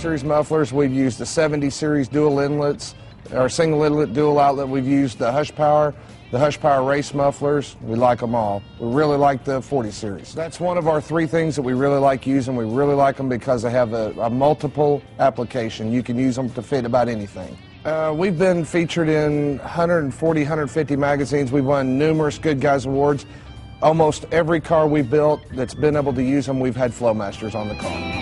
Series mufflers, we've used the 70 Series dual inlets, our single inlet dual outlet. We've used the Hush Power race mufflers. We like them all. We really like the 40 Series. That's one of our 3 things that we really like using. We really like them because they have a multiple application. You can use them to fit about anything. We've been featured in 140, 150 magazines. We've won numerous Good Guys Awards. Almost every car we've built that's been able to use them, we've had Flowmasters on the car.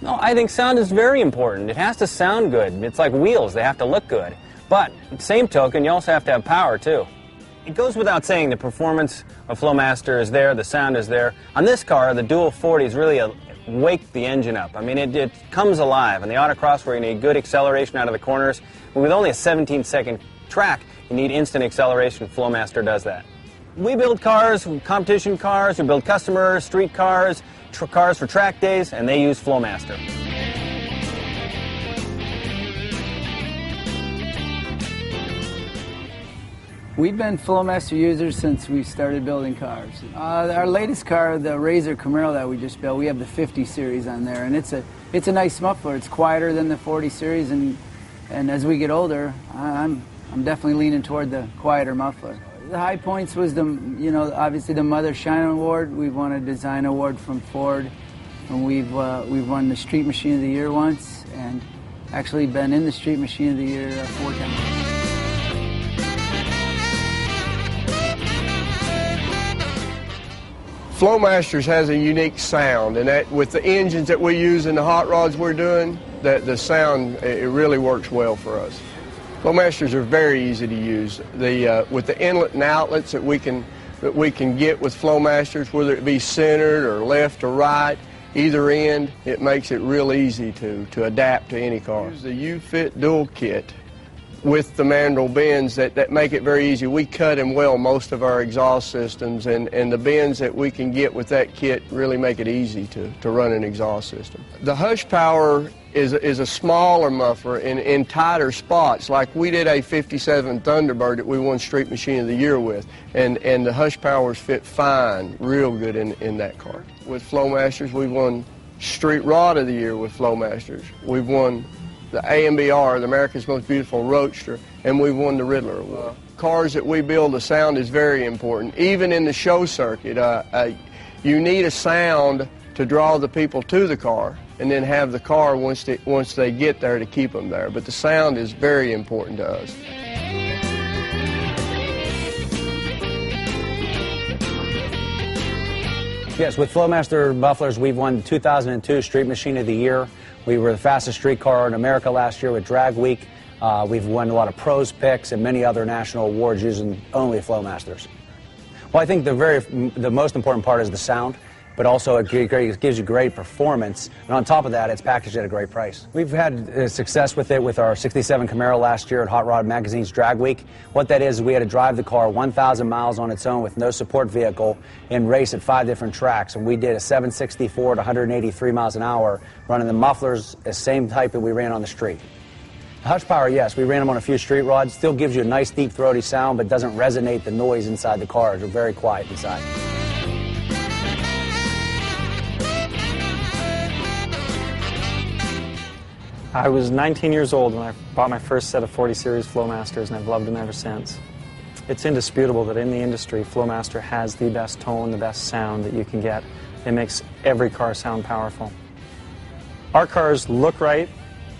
No, I think sound is very important. It has to sound good. It's like wheels, they have to look good. But, same token, you also have to have power, too. It goes without saying the performance of Flowmaster is there, the sound is there. On this car, the Dual 40 is really wake the engine up. I mean, it comes alive. On the autocross, where you need good acceleration out of the corners, but with only a 17-second track, you need instant acceleration. Flowmaster does that. We build cars, competition cars, we build customers, street cars, cars for track days, and they use Flowmaster. We've been Flowmaster users since we started building cars. Our latest car, the Razor Camaro that we just built, we have the 50 Series on there, and it's a nice muffler. It's quieter than the 40 Series, and as we get older, I'm definitely leaning toward the quieter muffler. The high points was obviously the Mother Shine Award. We've won a design award from Ford, and we've won the Street Machine of the Year once, and actually been in the Street Machine of the Year 4 times. Flowmasters has a unique sound, and that with the engines that we use in the hot rods we're doing, the sound, it really works well for us. Flowmasters are very easy to use. With the inlet and outlets that we can get with Flowmasters, whether it be centered or left or right, either end, it makes it real easy to adapt to any car. Use the U-Fit dual kit with the mandrel bends that make it very easy. We cut and weld most of our exhaust systems, and the bends that we can get with that kit really make it easy to run an exhaust system. The Hush Power is a smaller muffler in tighter spots. Like we did a 57 Thunderbird that we won Street Machine of the Year with, and the Hush Powers fit fine, real good in that car. With Flowmasters, we've won Street Rod of the Year with Flowmasters. We've won the AMBR, the America's Most Beautiful Roadster, and we've won the Riddler Award. Cars that we build, the sound is very important. Even in the show circuit, you need a sound to draw the people to the car, and then have the car once they get there to keep them there. But the sound is very important to us. Yes, with Flowmaster mufflers, we've won the 2002 Street Machine of the Year. We were the fastest street car in America last year with Drag Week. We've won a lot of pros picks and many other national awards using only Flowmasters. Well, I think the most important part is the sound, but also it gives you great performance, and on top of that, it's packaged at a great price. We've had success with it with our 67 Camaro last year at Hot Rod Magazine's Drag Week. What that is, we had to drive the car 1,000 miles on its own with no support vehicle and race at 5 different tracks, and we did a 764 to 183 miles an hour, running the mufflers the same type that we ran on the street. The Hush Power, yes, we ran them on a few street rods. Still gives you a nice deep throaty sound, but doesn't resonate the noise inside the cars. They're very quiet inside. I was 19 years old when I bought my first set of 40 Series Flowmasters, and I've loved them ever since. It's indisputable that in the industry, Flowmaster has the best tone, the best sound that you can get. It makes every car sound powerful. Our cars look right,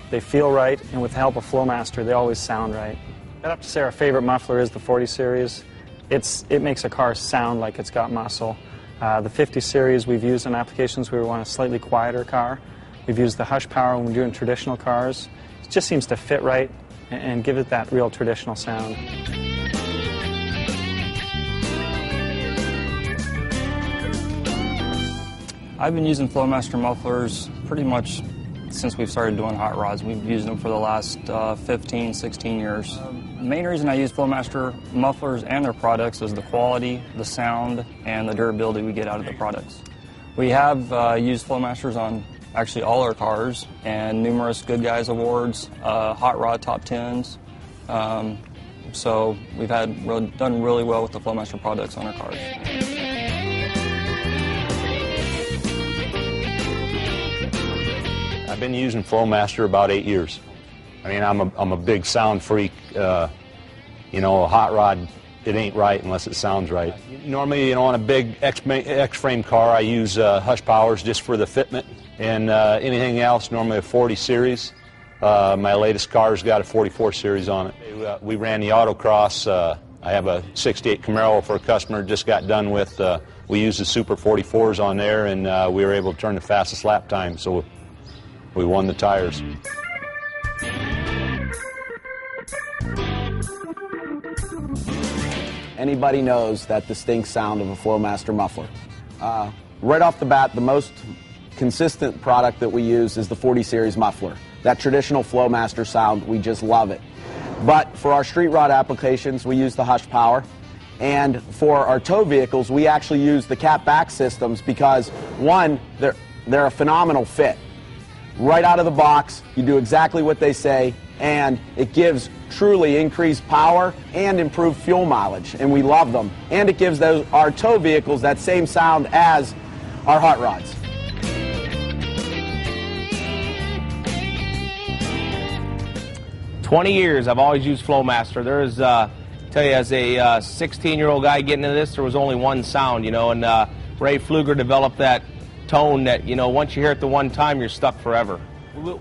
they feel right, and with the help of Flowmaster, they always sound right. I'd have to say our favorite muffler is the 40 Series. It makes a car sound like it's got muscle. The 50 Series we've used in applications where we want a slightly quieter car. We've used the Hush Power when we're doing traditional cars. It just seems to fit right and give it that real traditional sound. I've been using Flowmaster mufflers pretty much since we've started doing hot rods. We've used them for the last 15, 16 years. The main reason I use Flowmaster mufflers and their products is the quality, the sound, and the durability we get out of the products. We have used Flowmasters on actually all our cars and numerous Good Guys Awards, hot rod top 10s. So we've done really well with the Flowmaster products on our cars. I've been using Flowmaster about 8 years. I mean, I'm a big sound freak. You know, a hot rod, it ain't right unless it sounds right. Normally, you know, on a big X-frame car, I use hush powers just for the fitment, and anything else, normally a 40 series. My latest car's got a 44 series on it. We ran the autocross. I have a 68 Camaro for a customer just got done with. We used the Super 44s on there, and we were able to turn the fastest lap time, so we won the tires. Anybody knows that distinct sound of a Flowmaster muffler. Right off the bat, the most consistent product that we use is the 40 series muffler. That traditional Flowmaster sound, we just love it. But for our street rod applications, we use the hush power. And for our tow vehicles, we actually use the cat back systems because, one, they're a phenomenal fit. Right out of the box, you do exactly what they say, and it gives truly increased power and improved fuel mileage, and we love them. And it gives our tow vehicles that same sound as our hot rods. "20 years I've always used Flowmaster. There's, tell you, as a 16-year-old guy getting into this, there was only one sound, you know, and Ray Pfluger developed that tone that, you know, once you hear it the one time, you're stuck forever.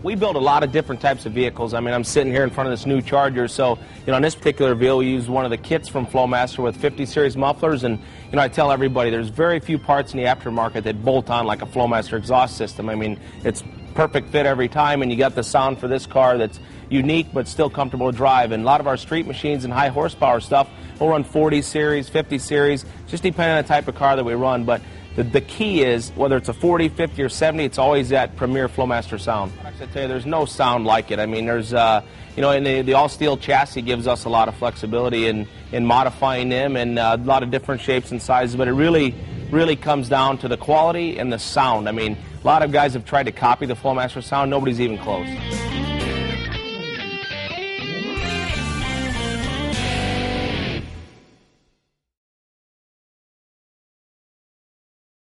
We build a lot of different types of vehicles. I mean, I'm sitting here in front of this new Charger, so, you know, on this particular vehicle, we used one of the kits from Flowmaster with 50 series mufflers, and, you know, I tell everybody there's very few parts in the aftermarket that bolt on like a Flowmaster exhaust system. I mean, it's perfect fit every time, and you got the sound for this car that's unique but still comfortable to drive. And a lot of our street machines and high horsepower stuff, we'll run 40 series, 50 series, just depending on the type of car that we run. But the key is, whether it's a 40, 50, or 70, it's always that premier Flowmaster sound. I tell you, there's no sound like it. I mean, there's, you know, and the all-steel chassis gives us a lot of flexibility in modifying them, and a lot of different shapes and sizes, but it really comes down to the quality and the sound. I mean, a lot of guys have tried to copy the Flowmaster sound. Nobody's even close.